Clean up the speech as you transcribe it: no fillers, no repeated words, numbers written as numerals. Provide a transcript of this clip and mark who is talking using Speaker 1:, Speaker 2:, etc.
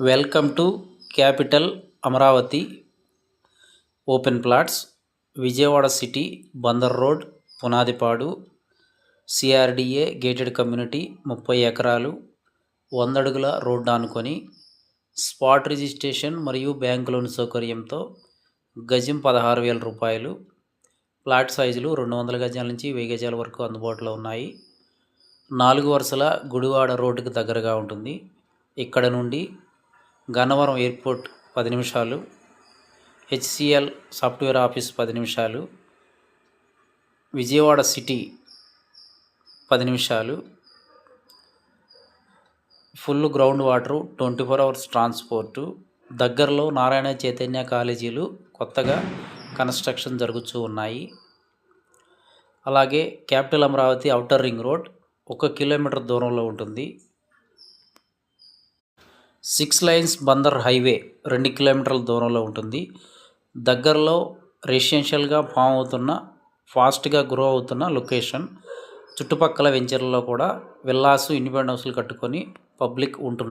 Speaker 1: Welcome to capital Amaravati open plots, Vijayawada city, Bandar road, Punadipadu, CRDA gated community, 30 ఎకరాలు, 100 అడుగుల road ఆనుకొని spot registration మరియు bank loan సౌకర్యంతో గజం 16,000 రూపాయలు. ప్లాట్ సైజులు 200 గజాల నుంచి 1000 గజాల వరకు అందుబాటులో ఉన్నాయి. 4 వరుసల గుడివాడ రోడ్డుకు దగ్గరగా ఉంటుంది. ఇక్కడ నుండి గన్నవరం ఎయిర్పోర్ట్ 10 నిమిషాలు, హెచ్సిఎల్ సాఫ్ట్వేర్ ఆఫీస్ 10 నిమిషాలు, విజయవాడ సిటీ 10 నిమిషాలు, full ground water, 24 hours transport. దగ్గరలో నారాయణ చైతన్య కాలేజీలు కొత్తగా కన్స్ట్రక్షన్ జరుగుతూ ఉన్నాయి. అలాగే capital Amaravati outer ring road 1 kilometre దూరంలో ఉంటుంది. 6 లైన్స్ బందర్ హైవే 2 కిలోమీటర్ల దూరంలో ఉంటుంది. దగ్గరలో రెసిడెన్షియల్గా ఫాస్ట్గా గ్రో అవుతున్న లొకేషన్. చుట్టుపక్కల వెంచర్లలో కూడా విల్లాసు, ఇండిపెండెంట్ హౌస్లు కట్టుకొని పబ్లిక్ ఉంటుంది.